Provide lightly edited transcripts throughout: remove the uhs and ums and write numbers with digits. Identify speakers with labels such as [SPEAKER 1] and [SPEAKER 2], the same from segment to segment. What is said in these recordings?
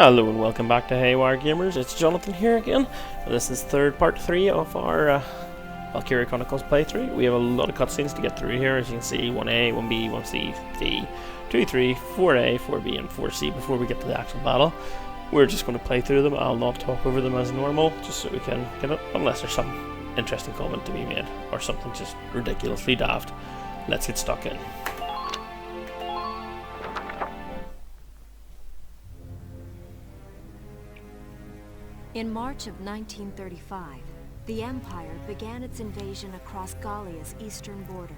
[SPEAKER 1] Hello and welcome back to Haywire Gamers. It's Jonathan here again. This is part 3 of our Valkyria Chronicles playthrough. We have a lot of cutscenes to get through here, as you can see. 1A, 1B, 1C, D, 2, 3, 4A, 4B and 4C before we get to the actual battle. We're just going to play through them. I'll not talk over them as normal, just so we can get it, unless there's some interesting comment to be made, or something just ridiculously daft. Let's get stuck in.
[SPEAKER 2] In March of 1935, the Empire began its invasion across Gallia's eastern border.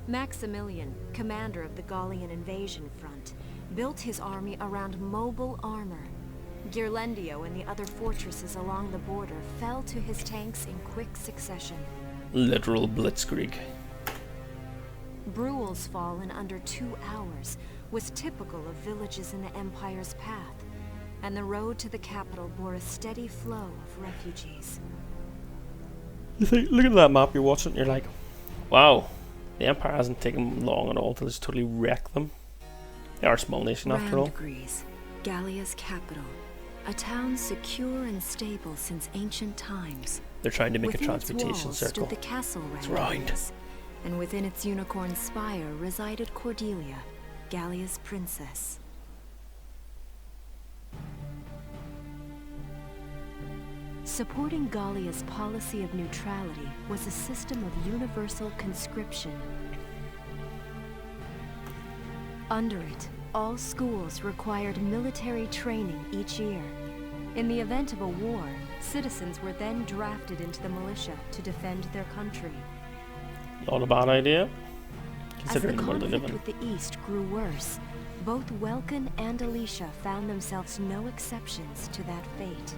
[SPEAKER 2] Maximilian, commander of the Gallian invasion front, built his army around mobile armor. Ghirlandaio and the other fortresses along the border fell to his tanks in quick succession.
[SPEAKER 1] Literal blitzkrieg.
[SPEAKER 2] Bruhl's fall in under 2 hours was typical of villages in the Empire's path, and the road to the capital bore a steady flow of refugees.
[SPEAKER 1] You think, look at that map you're watching, and you're like, wow, the Empire hasn't taken long at all to just totally wreck them. They are a small nation after all.
[SPEAKER 2] Randgries, Gallia's capital, a town secure and stable since ancient times.
[SPEAKER 1] They're trying to make
[SPEAKER 2] Within
[SPEAKER 1] a transportation
[SPEAKER 2] its walls
[SPEAKER 1] circle.
[SPEAKER 2] stood the castle
[SPEAKER 1] It's round.
[SPEAKER 2] Randgries, and within its unicorn spire resided Cordelia, Gallia's princess. Supporting Gallia's policy of neutrality was a system of universal conscription. Under it, all schools required military training each year. In the event of a war, citizens were then drafted into the militia to defend their country.
[SPEAKER 1] Not a bad idea,
[SPEAKER 2] As the
[SPEAKER 1] considering the world they live
[SPEAKER 2] conflict
[SPEAKER 1] in.
[SPEAKER 2] with the East grew worse, both Welkin and Alicia found themselves no exceptions to that fate.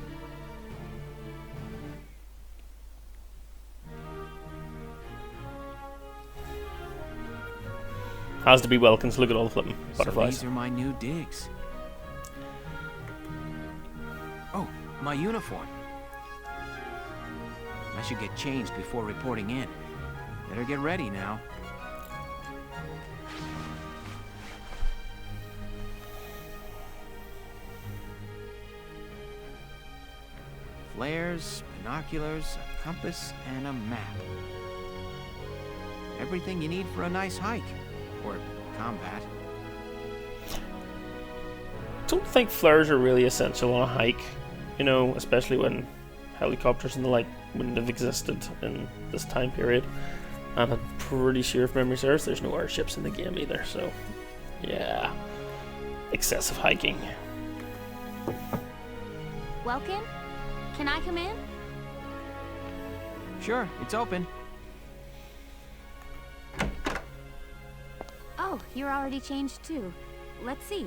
[SPEAKER 1] Has to be Welkins. Look at all the flipping
[SPEAKER 3] So
[SPEAKER 1] butterflies.
[SPEAKER 3] these are my new digs. Oh, my uniform. I should get changed before reporting in. Better get ready now. Flares, binoculars, a compass, and a map. Everything you need for a nice hike. Or combat.
[SPEAKER 1] Don't think flares are really essential on a hike, you know, especially when helicopters and the like wouldn't have existed in this time period. And I'm pretty sure, if memory serves, there's no airships in the game either, so yeah. Excessive hiking.
[SPEAKER 4] Welkin? Can I come in?
[SPEAKER 3] Sure, it's open.
[SPEAKER 4] Oh, you're already changed too. Let's see.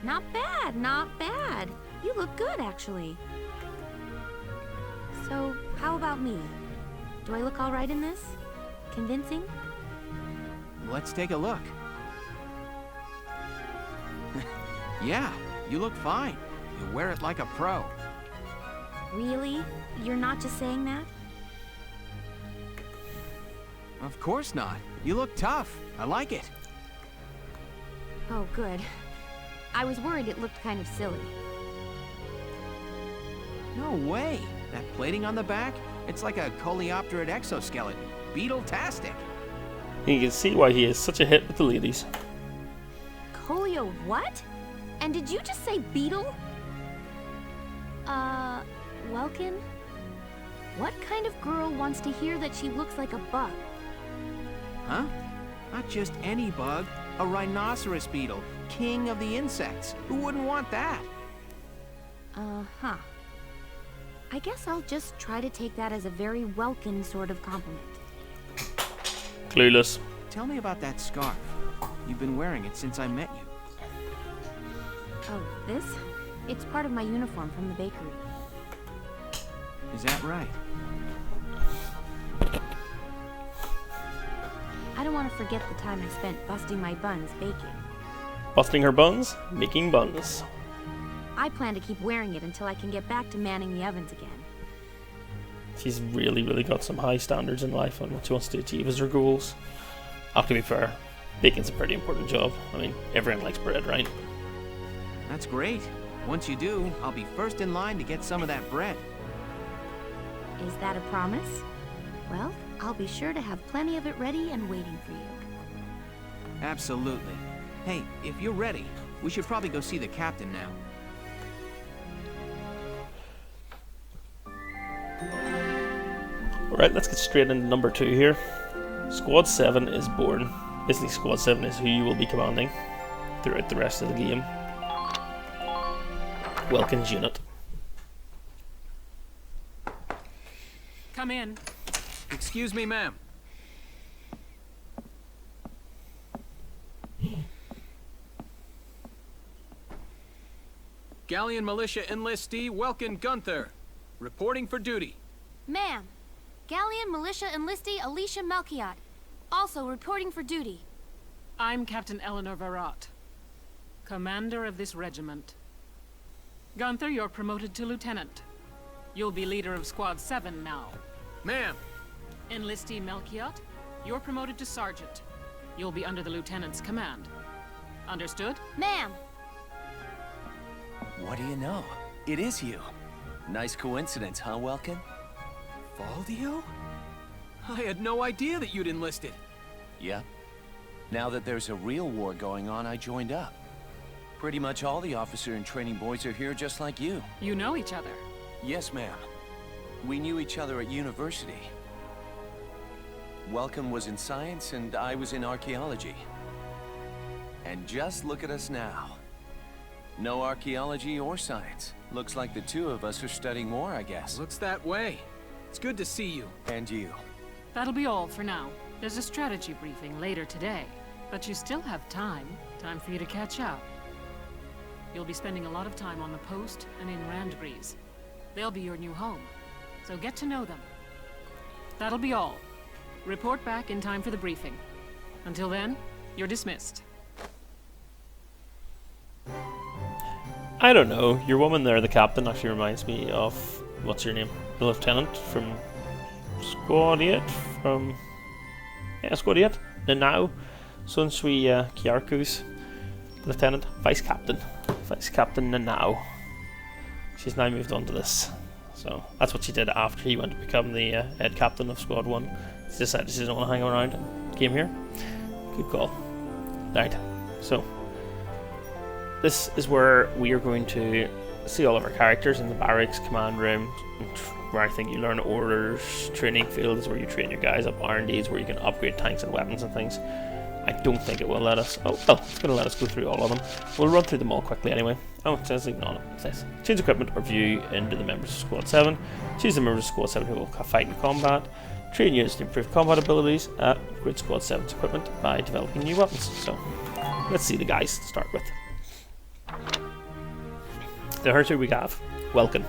[SPEAKER 4] Not bad, not bad. You look good, actually. So, how about me? Do I look all right in this? Convincing?
[SPEAKER 3] Let's take a look. Yeah, you look fine. You wear it like a pro.
[SPEAKER 4] Really? You're not just saying that?
[SPEAKER 3] Of course not. You look tough. I like it.
[SPEAKER 4] Oh, good. I was worried it looked kind of silly.
[SPEAKER 3] No way. That plating on the back? It's like a coleopterate exoskeleton. Beetle-tastic.
[SPEAKER 1] You can see why he is such a hit with the ladies.
[SPEAKER 4] Colio what? And did you just say beetle? Welkin? What kind of girl wants to hear that she looks like a bug?
[SPEAKER 3] Huh? Not just any bug. A rhinoceros beetle. King of the insects. Who wouldn't want that?
[SPEAKER 4] Uh-huh. I guess I'll just try to take that as a very Welkin sort of compliment.
[SPEAKER 1] Clueless.
[SPEAKER 3] Tell me about that scarf. You've been wearing it since I met you.
[SPEAKER 4] Oh, this? It's part of my uniform from the bakery.
[SPEAKER 3] Is that right?
[SPEAKER 4] I don't want to forget the time I spent busting my buns baking.
[SPEAKER 1] Busting her buns, making buns.
[SPEAKER 4] I plan to keep wearing it until I can get back to manning the ovens again.
[SPEAKER 1] She's really, really got some high standards in life on what she wants to achieve as her goals. To be fair, baking's a pretty important job. I mean, everyone likes bread, right?
[SPEAKER 3] That's great. Once you do, I'll be first in line to get some of that bread.
[SPEAKER 4] Is that a promise? Well, I'll be sure to have plenty of it ready and waiting for you.
[SPEAKER 3] Absolutely. Hey, if you're ready, we should probably go see the captain now.
[SPEAKER 1] Alright, let's get straight into number 2 here. Squad 7 is born. Basically, Squad 7 is who you will be commanding throughout the rest of the game. Welkin's unit.
[SPEAKER 5] Come in.
[SPEAKER 3] Excuse me, ma'am.
[SPEAKER 5] Galleon Militia Enlistee Welkin Gunther, reporting for duty.
[SPEAKER 6] Ma'am, Galleon Militia Enlistee Alicia Melchiot, also reporting for duty.
[SPEAKER 5] I'm Captain Eleanor Varrot, commander of this regiment. Gunther, you're promoted to lieutenant. You'll be leader of Squad 7 now.
[SPEAKER 3] Ma'am.
[SPEAKER 5] Enlistee Melchiot, you're promoted to sergeant. You'll be under the lieutenant's command. Understood?
[SPEAKER 6] Ma'am.
[SPEAKER 7] What do you know? It is you. Nice coincidence, huh, Welkin?
[SPEAKER 3] Valdio? I had no idea that you'd enlisted.
[SPEAKER 7] Yep. Now that there's a real war going on, I joined up. Pretty much all the officer and training boys are here just like you.
[SPEAKER 5] You know each other.
[SPEAKER 7] Yes, ma'am. We knew each other at university. Welkin was in science and I was in archaeology. And just look at us now. No archaeology or science. Looks like the two of us are studying more, I guess.
[SPEAKER 3] Looks that way. It's good to see you.
[SPEAKER 7] And you.
[SPEAKER 5] That'll be all for now. There's a strategy briefing later today, but you still have time. Time for you to catch up. You'll be spending a lot of time on the post and in Randbreeze. They'll be your new home, so get to know them. That'll be all. Report back in time for the briefing. Until then, you're dismissed.
[SPEAKER 1] I don't know, your woman there, the captain, actually reminds me of, what's your name? The lieutenant from Squad 8, Squad 8, and now, Sunsui Kyaku's lieutenant, vice captain Nanao. She's now moved on to this, so that's what she did after he went to become the head captain of Squad 1. She decided she didn't want to hang around and came here. Good call. Right, so this is where we are going to see all of our characters in the barracks, command room, where I think you learn orders, training fields where you train your guys up, R&Ds where you can upgrade tanks and weapons and things. I don't think it will let us. Oh, well, it's going to let us go through all of them. We'll run through them all quickly anyway. Oh, it says even on it. It says change equipment or view into the members of Squad 7. Choose the members of Squad 7 who will fight in combat. Train units to improve combat abilities. Upgrade Squad 7's equipment by developing new weapons. So, let's see the guys to start with. The first who we have, Welkin.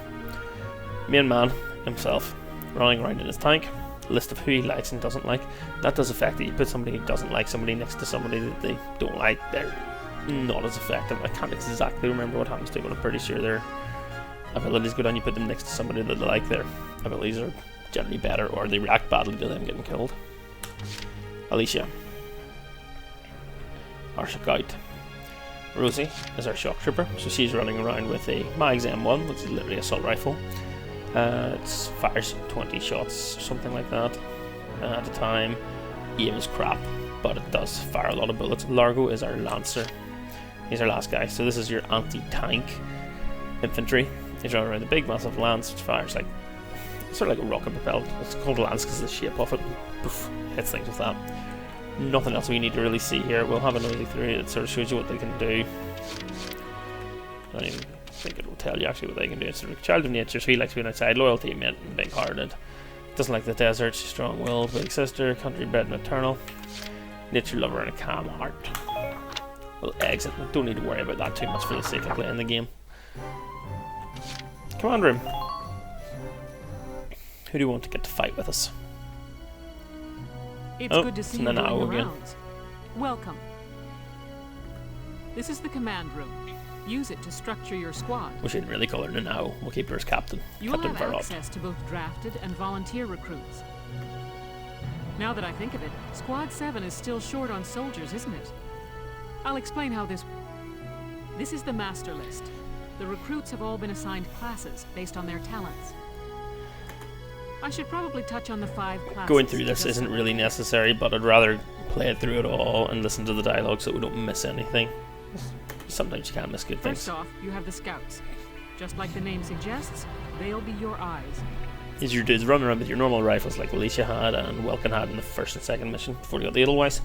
[SPEAKER 1] Main man himself, running around in his tank. List of who he likes and doesn't like. That does affect it. You put somebody who doesn't like somebody next to somebody that they don't like, they're not as effective. I can't exactly remember what happens to them, but I'm pretty sure their abilities go down. You put them next to somebody that they like, their abilities are generally better, or they react badly to them getting killed. Alicia, our scout. Rosie is our shock trooper, so she's running around with a Mags M1, which is literally an assault rifle. It fires 20 shots or something like that at a time. Aim is crap, but it does fire a lot of bullets. Largo is our lancer. He's our last guy, so this is your anti-tank infantry. He's running around the big massive lance, which fires like sort of like a rocket propelled. It's called a lance because of the shape of it. Poof, hits things with that. Nothing else we need to really see here. We'll have a nosy through it. It sort of shows you what they can do. I don't even think it will tell you actually what they can do. It's sort of child of nature, so he likes being outside. Loyalty, mint, and big-hearted. Doesn't like the desert. Strong-willed, big sister, country-bred and eternal. Nature lover and a calm heart. We'll exit. We don't need to worry about that too much for the sake of playing the game. Command room. Who do you want to get to fight with us?
[SPEAKER 5] It's good to see you doing the
[SPEAKER 1] again.
[SPEAKER 5] rounds. Welcome. This is the command room. Use it to structure your squad.
[SPEAKER 1] We shouldn't really call her now. We'll keep her as captain.
[SPEAKER 5] You will
[SPEAKER 1] Captain
[SPEAKER 5] have
[SPEAKER 1] Varrot.
[SPEAKER 5] access to both drafted and volunteer recruits. Now that I think of it, Squad 7 is still short on soldiers, isn't it? I'll explain how this... This is the master list. The recruits have all been assigned classes based on their talents. I should probably touch on the 5 classes.
[SPEAKER 1] Going through this isn't really necessary, but I'd rather play it through it all and listen to the dialogue so we don't miss anything. Sometimes you can't miss good things.
[SPEAKER 5] First off, you have the scouts. Just like the name suggests, they'll be your eyes.
[SPEAKER 1] These are your dudes running around with your normal rifles like Alicia had and Welkin had in the first and second mission before they got the Edelweiss.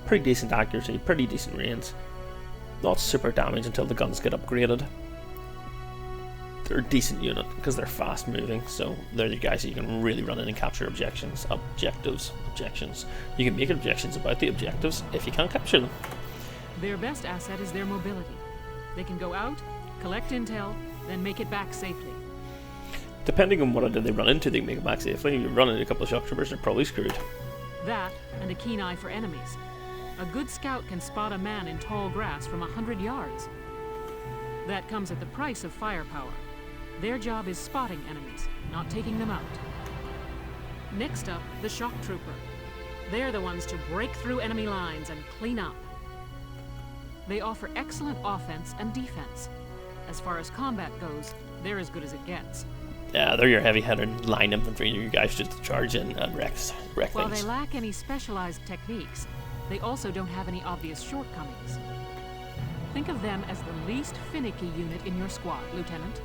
[SPEAKER 1] Pretty decent accuracy, pretty decent range. Not super damage until the guns get upgraded. They're a decent unit because they're fast moving, so they're the guys that you can really run in and capture objections. You can make objections about the objectives if you can't capture them.
[SPEAKER 5] Their best asset is their mobility. They can go out, collect intel, then make it back safely.
[SPEAKER 1] Depending on what they run into, they can make it back safely. If you run into a couple of shock troopers, they're probably screwed.
[SPEAKER 5] That, and a keen eye for enemies. A good scout can spot a man in tall grass from 100 yards. That comes at the price of firepower. Their job is spotting enemies, not taking them out. Next up, the shock trooper. They're the ones to break through enemy lines and clean up. They offer excellent offense and defense. As far as combat goes, they're as good as it gets.
[SPEAKER 1] Yeah, they're your heavy-headed line infantry, you guys just charge in and wreck
[SPEAKER 5] While
[SPEAKER 1] things.
[SPEAKER 5] they lack any specialized techniques, they also don't have any obvious shortcomings. Think of them as the least finicky unit in your squad, Lieutenant.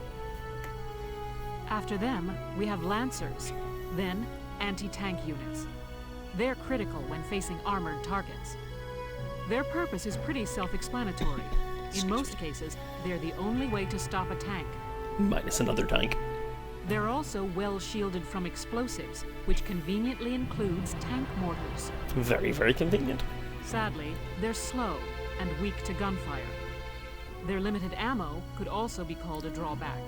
[SPEAKER 5] After them, we have Lancers, then anti-tank units. They're critical when facing armored targets. Their purpose is pretty self-explanatory. In most cases, they're the only way to stop a tank.
[SPEAKER 1] Minus another tank.
[SPEAKER 5] They're also well shielded from explosives, which conveniently includes tank mortars.
[SPEAKER 1] Very, very convenient.
[SPEAKER 5] Sadly, they're slow and weak to gunfire. Their limited ammo could also be called a drawback.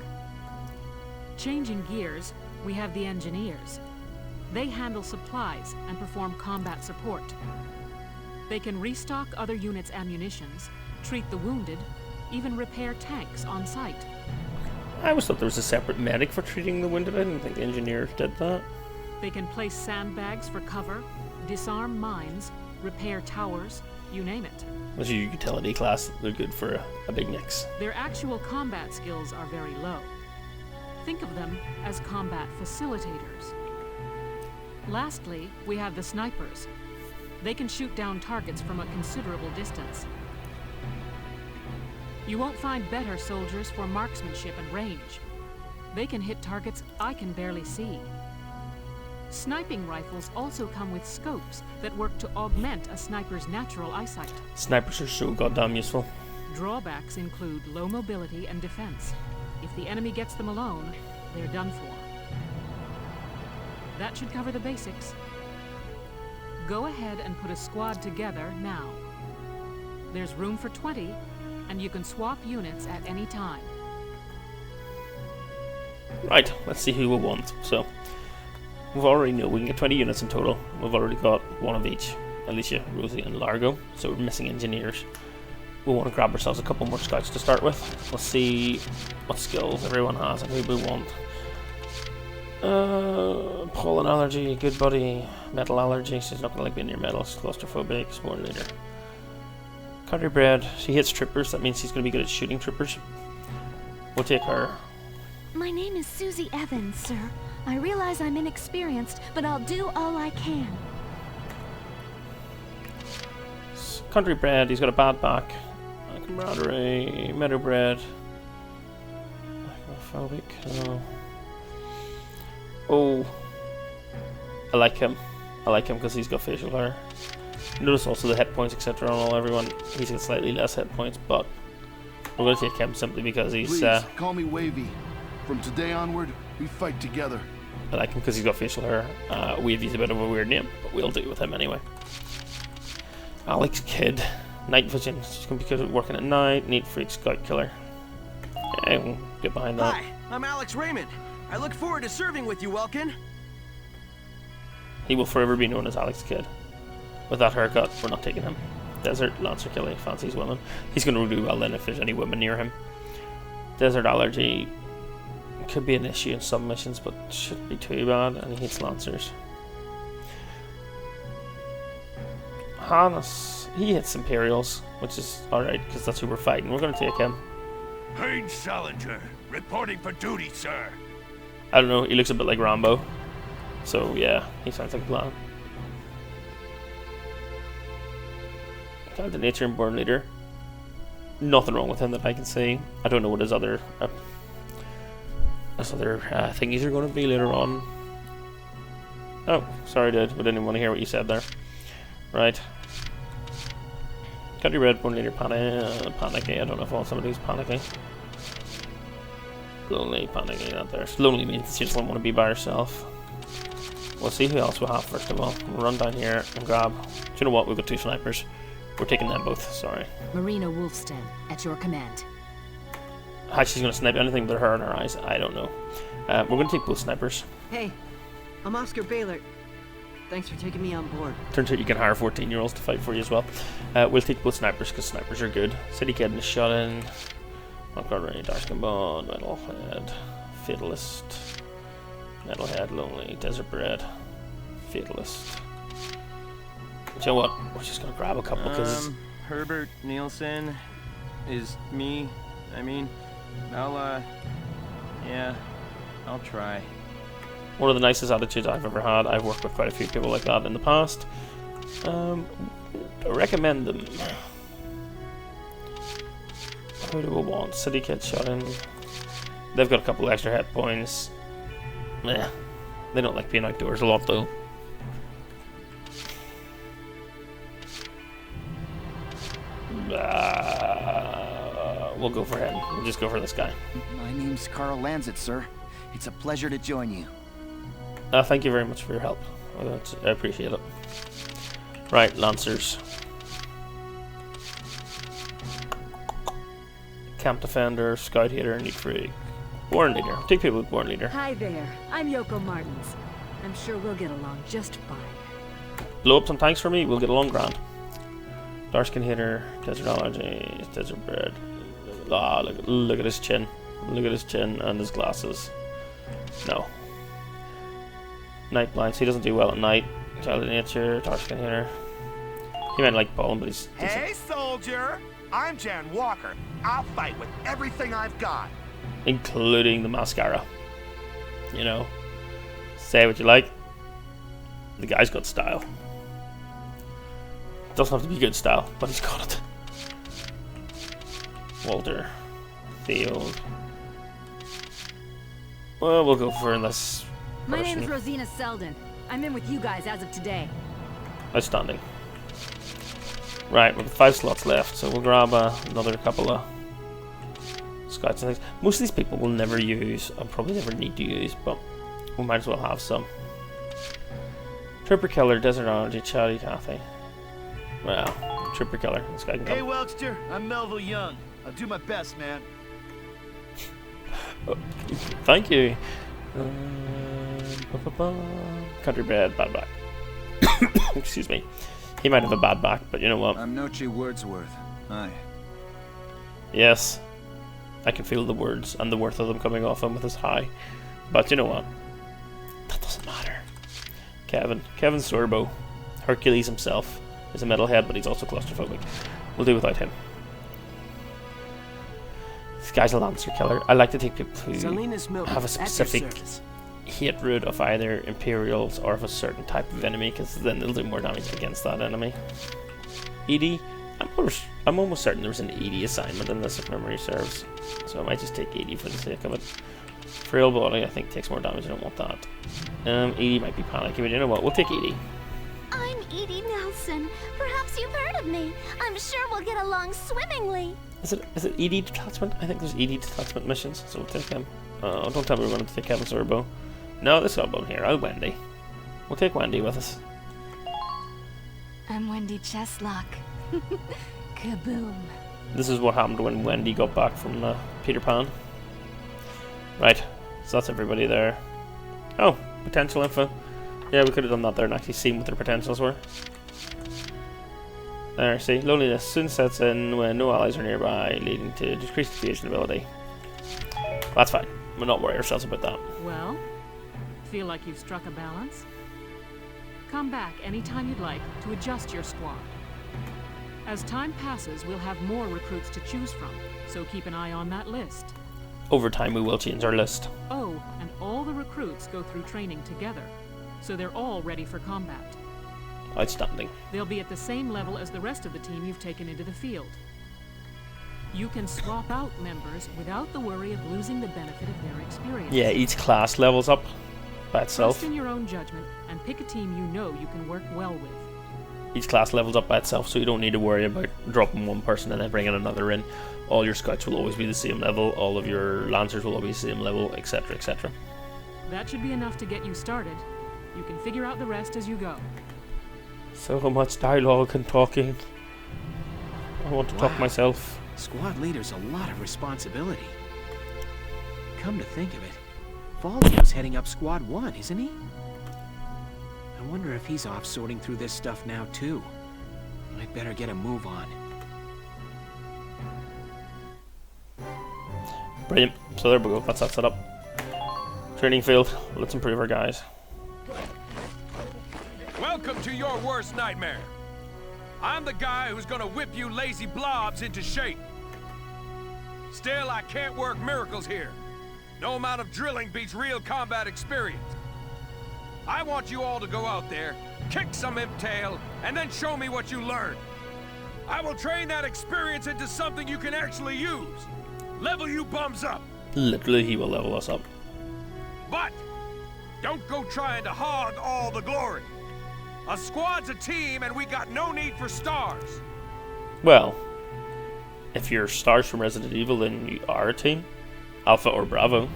[SPEAKER 5] Changing gears, we have the engineers. They handle supplies and perform combat support. They can restock other units' ammunitions, treat the wounded, even repair tanks on site.
[SPEAKER 1] I always thought there was a separate medic for treating the wounded. I didn't think the engineers did that.
[SPEAKER 5] They can place sandbags for cover, disarm mines, repair towers, you name it.
[SPEAKER 1] As a utility class, they're good for a big mix.
[SPEAKER 5] Their actual combat skills are very low. Think of them as combat facilitators. Lastly, we have the snipers. They can shoot down targets from a considerable distance. You won't find better soldiers for marksmanship and range. They can hit targets I can barely see. Sniping rifles also come with scopes that work to augment a sniper's natural eyesight.
[SPEAKER 1] Snipers are so goddamn useful.
[SPEAKER 5] Drawbacks include low mobility and defense. If the enemy gets them alone, they're done for. That should cover the basics. Go ahead and put a squad together now. There's room for 20, and you can swap units at any time.
[SPEAKER 1] Right, let's see who we want. So, we've already know we can get 20 units in total. We've already got one of each. Alicia, Rosie, and Largo. So we're missing engineers. We want to grab ourselves a couple more scouts to start with. Let's see what skills everyone has and who we want. Pollen allergy, good buddy. Metal allergy, she's not going to like being near metal. She's claustrophobic, more later. Country bred, she hits troopers, that means she's going to be good at shooting troopers. We'll take her.
[SPEAKER 4] My name is Susie Evans, sir. I realize I'm inexperienced, but I'll do all I can.
[SPEAKER 1] Country bred, he's got a bad back. Camaraderie, meadow bred. Phobic, no. Oh, I like him. I like him because he's got facial hair. Notice also the hit points, etc. on all everyone. He's got slightly less hit points, but we're going to take him simply because he's.
[SPEAKER 8] Please, call me Wavy. From today onward, we fight together.
[SPEAKER 1] I like him because he's got facial hair. Wavy's a bit of a weird name, but we'll do with him anyway. Alex Kidd, night vision. She's going to be good at working at night. Neat freak scout killer. Yeah, we'll get behind that.
[SPEAKER 3] Hi, I'm Alex Raymond. I look forward to serving with you, Welkin.
[SPEAKER 1] He will forever be known as Alex Kidd. With that haircut, we're not taking him. Desert Lancer killing fancies women. He's going to do well then if there's any women near him. Desert allergy could be an issue in some missions, but shouldn't be too bad. And he hates Lancers. Hannes, he hits Imperials, which is alright because that's who we're fighting. We're going to take him.
[SPEAKER 9] Haynes Salinger, reporting for duty, sir.
[SPEAKER 1] I don't know, he looks a bit like Rambo. So yeah, he sounds like a plan. Kind of nature and born leader. Nothing wrong with him that I can see. I don't know what his other thingies are going to be later on. Oh, sorry dude, we didn't want to hear what you said there. Right. Country red, born leader, panicky. I don't know if I want somebody who's panicky. Lonely, panicky, not there. Lonely means she just doesn't want to be by herself. We'll see who else we have first of all. We'll run down here and grab. Do you know what? We've got 2 snipers. We're taking them both, sorry.
[SPEAKER 10] Marina Wolfsten, at your command.
[SPEAKER 1] How she's going to snipe anything but her in her eyes, I don't know. We're going to take both snipers.
[SPEAKER 11] Hey, I'm Oscar Baylor. Thanks for taking me on board.
[SPEAKER 1] Turns out you can hire 14-year-olds to fight for you as well. We'll take both snipers because snipers are good. City Kid and Shot In. Vanguard Ray, Darskin Bond, Metalhead, Fatalist, Metalhead, Lonely, Desert Bread, Fatalist. You know what? We're just gonna grab a couple because
[SPEAKER 3] Herbert Nielsen is me. I mean, I'll try.
[SPEAKER 1] one of the nicest attitudes I've ever had. I've worked with quite a few people like that in the past. I recommend them. Who do we want? City Kid Shot In. They've got a couple of extra hit points. Meh. They don't like being outdoors a lot though. We'll go for him. We'll just go for this guy.
[SPEAKER 12] My name's Carl Lanzet, sir. It's a pleasure to join you.
[SPEAKER 1] Thank you very much for your help. I appreciate it. Right, Lancers. Camp Defender, Scout Hater, Need Freak. Born Leader. Take people with Born Leader.
[SPEAKER 10] Hi there. I'm Yoko Martins. I'm sure we'll get along just fine.
[SPEAKER 1] Blow up some tanks for me, we'll get along grand. Darskin Hater, Desert Allergy, Desert Bread. Ah, look at his chin. Look at his chin and his glasses. No. Night Blinds, he doesn't do well at night. Child of Nature, Darskin Hater. He might like Ballin', but he's decent.
[SPEAKER 9] Hey, soldier! I'm Jan Walker. I'll fight with everything I've got.
[SPEAKER 1] Including the mascara. You know, say what you like. The guy's got style. Doesn't have to be good style, but he's got it. Walter. Field. Well, we'll go for this person.
[SPEAKER 10] My name's Rosina Selden. I'm in with you guys as of today.
[SPEAKER 1] Outstanding. Right, we've got 5 slots left, so we'll grab another couple of scouts and things. Most of these people we'll never use, and probably never need to use, but we might as well have some. Trooper Killer, Desert Energy, Charlie Cathy. Well, Trooper Killer, this guy can come.
[SPEAKER 8] Hey, Welchster, I'm Melville Young. I'll do my best, man.
[SPEAKER 1] Oh, thank you. Country Bred, bad back. Excuse me. He might have a bad back, but you know what?
[SPEAKER 12] I'm Noche Wordsworth. Hi.
[SPEAKER 1] Yes. I can feel the words and the worth of them coming off him with his high. But you know what? That doesn't matter. Kevin Sorbo. Hercules himself is a metalhead, but he's also claustrophobic. We'll do without him. This guy's a Lancer killer. I like to take people who have a specific hatred of either Imperials or of a certain type of enemy, because then they'll do more damage against that enemy. Edie, I'm almost certain there was an Edie assignment in this if memory serves, so I might just take Edie for the sake of it. Frail Body I think takes more damage, I don't want that. Edie might be panicky, but you know what, we'll take Edie.
[SPEAKER 6] I'm Edie Nelson. Perhaps you've heard of me. I'm sure we'll get along swimmingly.
[SPEAKER 1] Is it Edie detachment? I think there's Edie detachment missions, so we'll take him. Don't tell me we're going to take Kevin Sorbo. No, this got one here. Wendy. We'll take Wendy with us.
[SPEAKER 10] I'm Wendy Cheslock. Kaboom.
[SPEAKER 1] This is what happened when Wendy got back from Peter Pan. Right, so that's everybody there. Oh, potential info. Yeah, we could have done that there and actually seen what their potentials were. There, see, loneliness soon sets in when no allies are nearby, leading to decreased fusion ability. That's fine. We'll not worry ourselves about that.
[SPEAKER 5] Well, feel like you've struck a balance? Come back anytime you'd like to adjust your squad. As time passes, we'll have more recruits to choose from, so keep an eye on that list.
[SPEAKER 1] Over time, we will change our list.
[SPEAKER 5] Oh, and all the recruits go through training together, so they're all ready for combat.
[SPEAKER 1] Outstanding.
[SPEAKER 5] They'll be at the same level as the rest of the team you've taken into the field. You can swap out members without the worry of losing the benefit of their experience.
[SPEAKER 1] Yeah, each class levels up by itself.
[SPEAKER 5] Trust in your own judgment and pick a team you know you can work well with.
[SPEAKER 1] Each class levels up by itself, so you don't need to worry about dropping one person and then bringing another in. All your scouts will always be the same level, all of your lancers will always be the same level, etc, etc.
[SPEAKER 5] That should be enough to get you started. You can figure out the rest as you go.
[SPEAKER 1] So much dialogue and talking. I want to talk myself.
[SPEAKER 3] Squad leader's a lot of responsibility. Come to think of it, Valio's heading up Squad 1, isn't he? I wonder if he's off sorting through this stuff now too. I'd better get a move on.
[SPEAKER 1] Brilliant. So there we go. That's that set up. Training field. Let's improve our guys.
[SPEAKER 13] Welcome to your worst nightmare. I'm the guy who's gonna whip you lazy blobs into shape. Still, I can't work miracles here. No amount of drilling beats real combat experience. I want you all to go out there, kick some imp tail, and then show me what you learned. I will train that experience into something you can actually use. Level you bums up.
[SPEAKER 1] Literally, he will level us up.
[SPEAKER 13] But don't go trying to hog all the glory. A squad's a team, and we got no need for stars.
[SPEAKER 1] Well, if you're stars from Resident Evil, then you are a team. Alpha or Bravo.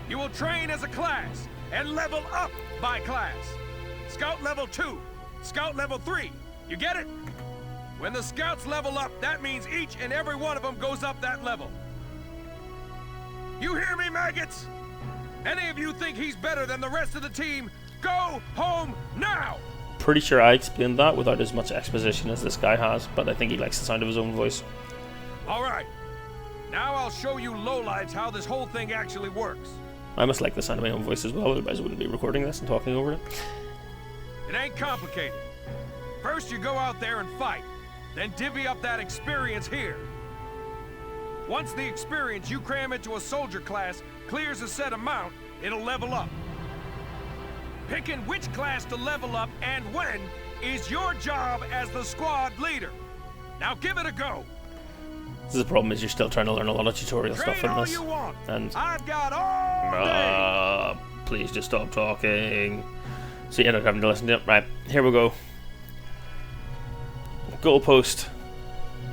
[SPEAKER 13] You will train as a class and level up by class. Scout level 2, Scout level 3. You get it? When the scouts level up, that means each and every one of them goes up that level. You hear me, maggots? Any of you think he's better than the rest of the team? Go home now!
[SPEAKER 1] Pretty sure I explained that without as much exposition as this guy has, but I think he likes the sound of his own voice.
[SPEAKER 13] Alright. Now I'll show you lowlights how this whole thing actually works.
[SPEAKER 1] I must like the sound of my own voice as well, otherwise I wouldn't be recording this and talking over it.
[SPEAKER 13] It ain't complicated. First you go out there and fight, then divvy up that experience here. Once the experience you cram into a soldier class clears a set amount, it'll level up. Picking which class to level up and when is your job as the squad leader. Now give it a go.
[SPEAKER 1] This is the problem, is you're still trying to learn a lot of tutorial stuff in this. And
[SPEAKER 13] I've got all day.
[SPEAKER 1] Please just stop talking. So you end up having to listen to it. Right, here we go. Goalpost.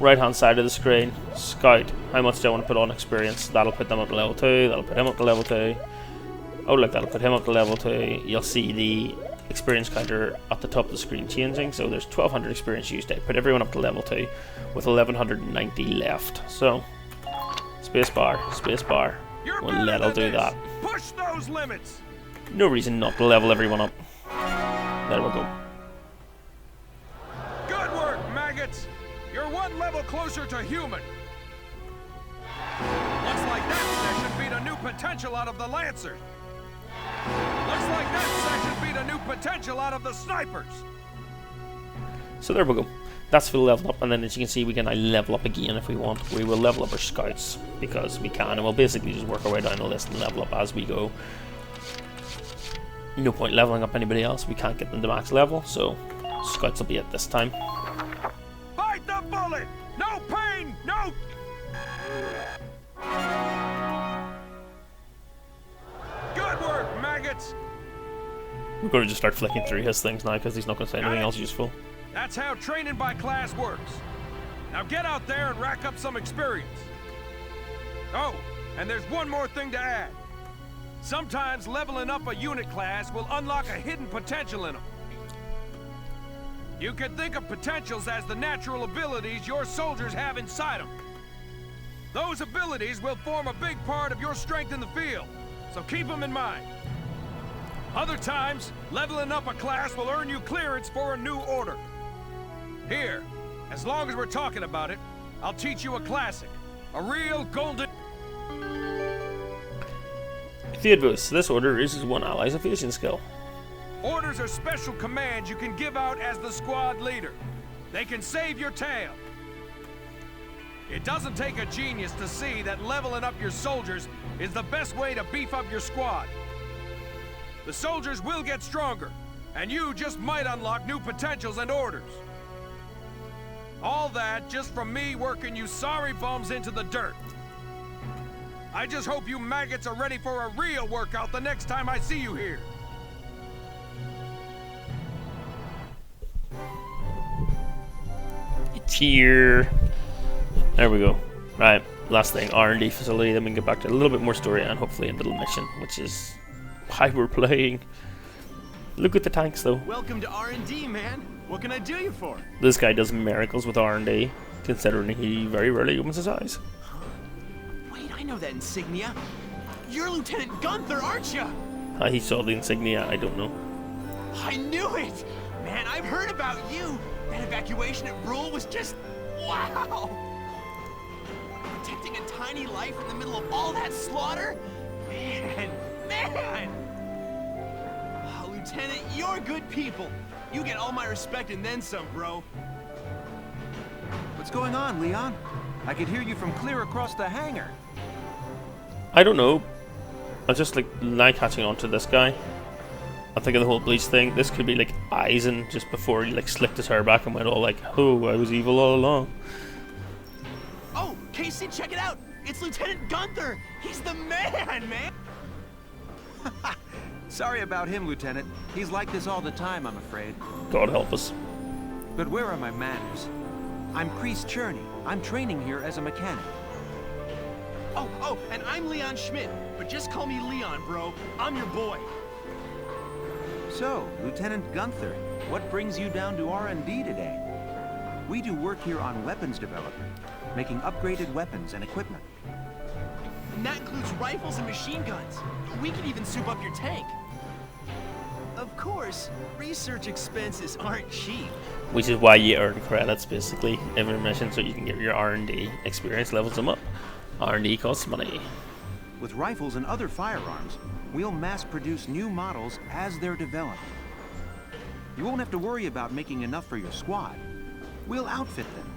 [SPEAKER 1] Right hand side of the screen. Scout. How much do I want to put on experience? That'll put them up to level 2. That'll put him up to level 2. Oh look, that'll put him up to level 2. You'll see the experience counter at the top of the screen changing. So there's 1200 experience used. I put everyone up to level 2 with 1190 left. So spacebar, spacebar. Well, that'll do that.
[SPEAKER 13] Push those limits.
[SPEAKER 1] No reason not to level everyone up. There we go.
[SPEAKER 13] Good work, maggots. You're one level closer to human. Looks like that section beat a new potential out of the Lancers. Looks like that section beat a new potential out of the snipers.
[SPEAKER 1] So there we go. That's for the level up, and then as you can see, we can now level up again if we want. We will level up our scouts because we can, and we'll basically just work our way down the list and level up as we go. No point leveling up anybody else. We can't get them to max level, so scouts will be at this time.
[SPEAKER 13] Fight the bullet! No pain! No... Good work, maggots!
[SPEAKER 1] We're going to just start flicking through his things now because he's not going to say anything else useful.
[SPEAKER 13] That's how training by class works. Now get out there and rack up some experience. Oh, and there's one more thing to add. Sometimes leveling up a unit class will unlock a hidden potential in them. You can think of potentials as the natural abilities your soldiers have inside them. Those abilities will form a big part of your strength in the field, so keep them in mind. Other times, leveling up a class will earn you clearance for a new order. Here, as long as we're talking about it, I'll teach you a classic. A real golden...
[SPEAKER 1] Theodvus, this order raises one ally's evasion skill.
[SPEAKER 13] Orders are special commands you can give out as the squad leader. They can save your tail. It doesn't take a genius to see that leveling up your soldiers is the best way to beef up your squad. The soldiers will get stronger, and you just might unlock new potentials and orders. All that just from me working you sorry bums into the dirt. I just hope you maggots are ready for a real workout the next time I see you here.
[SPEAKER 1] It's here. There we go. Right, last thing, R&D facility, then we can get back to a little bit more story and hopefully a little mission, which is why we're playing. Look at the tanks though.
[SPEAKER 3] Welcome to R&D, man. What can I do you for?
[SPEAKER 1] This guy does miracles with R&D, considering he very rarely opens his eyes.
[SPEAKER 3] Wait, I know that insignia. You're Lieutenant Gunther, aren't you?
[SPEAKER 1] How he saw the insignia, I don't know.
[SPEAKER 3] I knew it! Man, I've heard about you. That evacuation at Brule was just... wow! Protecting a tiny life in the middle of all that slaughter? Man! Oh, Lieutenant, you're good people. You get all my respect and then some, bro.
[SPEAKER 14] What's going on, Leon? I could hear you from clear across the hangar.
[SPEAKER 1] I don't know. I just like catching on to this guy. I think of the whole Bleach thing. This could be like Aizen just before he like slicked his hair back and went all like, "Oh, I was evil all along."
[SPEAKER 3] Oh, Casey, check it out! It's Lieutenant Gunther! He's the man, man!
[SPEAKER 14] Sorry about him, Lieutenant. He's like this all the time, I'm afraid.
[SPEAKER 1] God help us.
[SPEAKER 14] But where are my manners? I'm Priest Cherney. I'm training here as a mechanic.
[SPEAKER 3] Oh, and I'm Leon Schmidt, but just call me Leon, bro. I'm your boy.
[SPEAKER 14] So, Lieutenant Gunther, what brings you down to R&D today? We do work here on weapons development, making upgraded weapons and equipment.
[SPEAKER 3] And that includes rifles and machine guns. We can even soup up your tank. Of course, research expenses aren't cheap.
[SPEAKER 1] Which is why you earn credits, basically, every mission, so you can get your R&D experience levels them up. R&D costs money.
[SPEAKER 14] With rifles and other firearms, we'll mass produce new models as they're developed. You won't have to worry about making enough for your squad. We'll outfit them.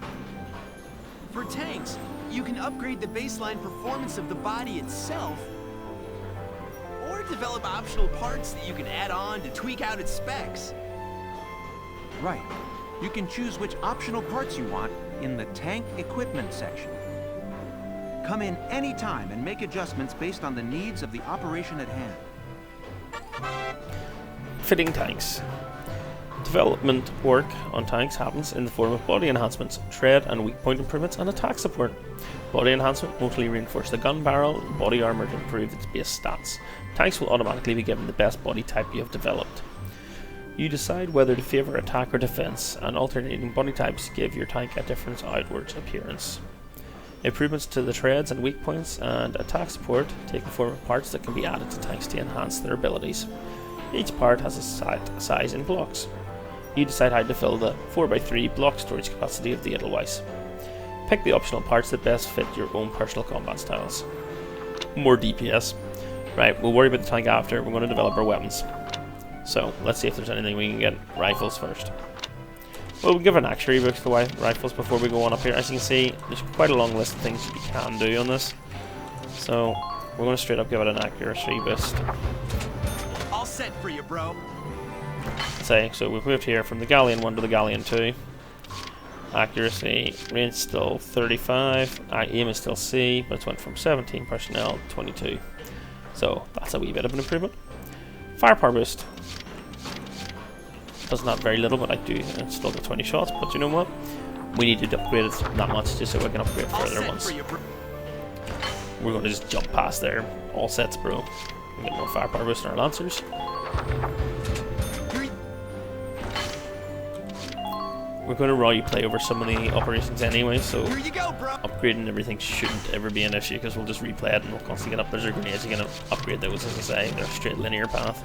[SPEAKER 3] For tanks, you can upgrade the baseline performance of the body itself, or develop optional parts that you can add on to tweak out its specs.
[SPEAKER 14] Right. You can choose which optional parts you want in the tank equipment section. Come in any time and make adjustments based on the needs of the operation at hand.
[SPEAKER 1] Fitting tanks. Development work on tanks happens in the form of body enhancements, tread and weak point improvements, and attack support. Body enhancement mostly reinforce the gun barrel and body armor to improve its base stats. Tanks will automatically be given the best body type you have developed. You decide whether to favour attack or defense, and alternating body types give your tank a different outward appearance. Improvements to the treads and weak points and attack support take the form of parts that can be added to tanks to enhance their abilities. Each part has a set size in blocks. You decide how to fill the 4x3 block storage capacity of the Edelweiss. Pick the optional parts that best fit your own personal combat styles. More DPS. Right, we'll worry about the tank after. We're going to develop our weapons. So, let's see if there's anything we can get. Rifles first. Well, we'll give an accuracy boost to the rifles before we go on up here. As you can see, there's quite a long list of things you can do on this. So, we're going to straight up give it an accuracy boost.
[SPEAKER 3] All set for you, bro.
[SPEAKER 1] So we've moved here from the Galleon 1 to the Galleon 2. Accuracy, range still 35, aim is still C, but it's went from 17 personnel to 22. So that's a wee bit of an improvement. Firepower boost. Doesn't have very little, but I do still get 20 shots, but you know what? We need to upgrade it that much just so we can upgrade further ones. We're going to just jump past there. All sets, bro. We get more firepower boost in our Lancers. We're going to raw you play over some of the operations anyway, so
[SPEAKER 3] here you go, bro.
[SPEAKER 1] Upgrading everything shouldn't ever be an issue because we'll just replay it and we'll constantly get up. There's your grenades, you can upgrade those, as I say, they're a straight linear path.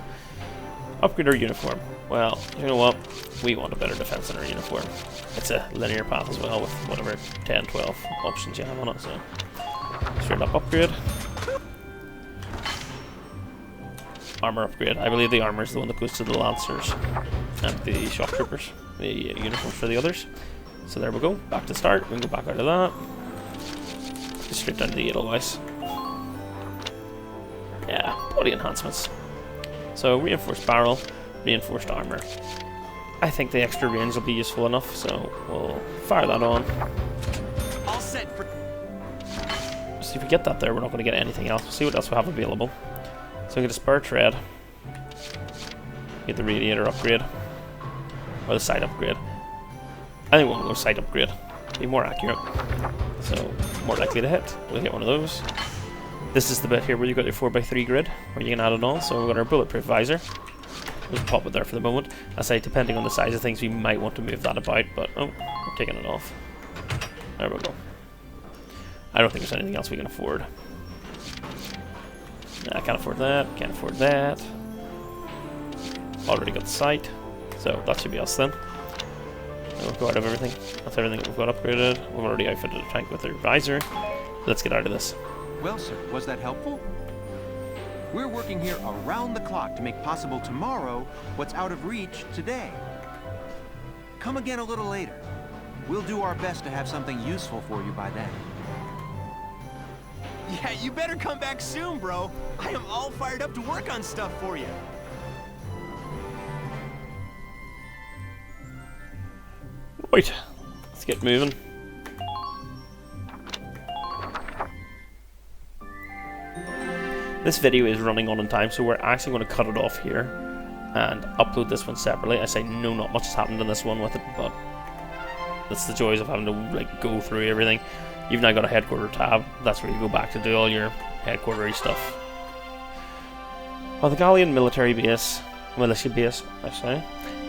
[SPEAKER 1] Upgrade our uniform. Well, you know what? We want a better defense in our uniform. It's a linear path as well with whatever 10, 12 options you have on it, so straight up upgrade. Armor upgrade. I believe the armor is the one that goes to the Lancers and the Shock Troopers. The uniforms for the others. So there we go. Back to start. We can go back out of that. Just straight down to the Edelweiss. Yeah, body enhancements. So reinforced barrel, reinforced armor. I think the extra range will be useful enough, so we'll fire that on.
[SPEAKER 3] All set for...
[SPEAKER 1] So if we get that there, we're not going to get anything else. We'll see what else we have available. So we get a spare tread. Get the radiator upgrade. Or the sight upgrade. I think we'll go sight upgrade. Be more accurate. So, more likely to hit. We'll get one of those. This is the bit here where you got your 4x3 grid, where you can add it on. So we've got our bulletproof visor. Just pop it there for the moment. I say, depending on the size of things, we might want to move that about, but oh, we're taking it off. There we go. I don't think there's anything else we can afford. Nah, I can't afford that, can't afford that. Already got the sight, so that should be us then. And we'll go out of everything. That's everything that we've got upgraded. We've already outfitted a tank with our visor. Let's get out of this.
[SPEAKER 14] Well, sir, was that helpful? We're working here around the clock to make possible tomorrow what's out of reach today. Come again a little later. We'll do our best to have something useful for you by then.
[SPEAKER 3] Yeah, you better come back soon, bro. I am all fired up to work on stuff for you.
[SPEAKER 1] Right, let's get moving. This video is running on in time, so we're actually going to cut it off here and upload this one separately. I say no, not much has happened in this one with it, but that's the joys of having to like go through everything. You've now got a headquarter tab. That's where you go back to do all your headquartery stuff. On the Gallian military base, militia base, I say,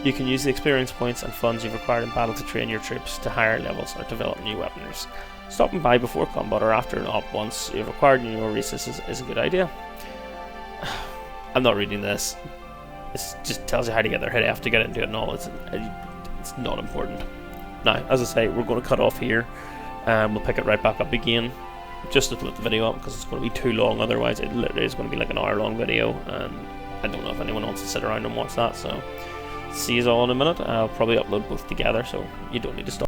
[SPEAKER 1] you can use the experience points and funds you've acquired in battle to train your troops to higher levels or develop new weaponries. Stopping by before combat or after an op once you've acquired new resources is a good idea. I'm not reading this. It just tells you how to get there, how to have to get into it and all. It's not important. Now, as I say, we're going to cut off here. We'll pick it right back up again. Just to put the video up because it's going to be too long. Otherwise, it literally is going to be like an hour-long video, and I don't know if anyone wants to sit around and watch that. So, see you all in a minute. I'll probably upload both together, so you don't need to stop.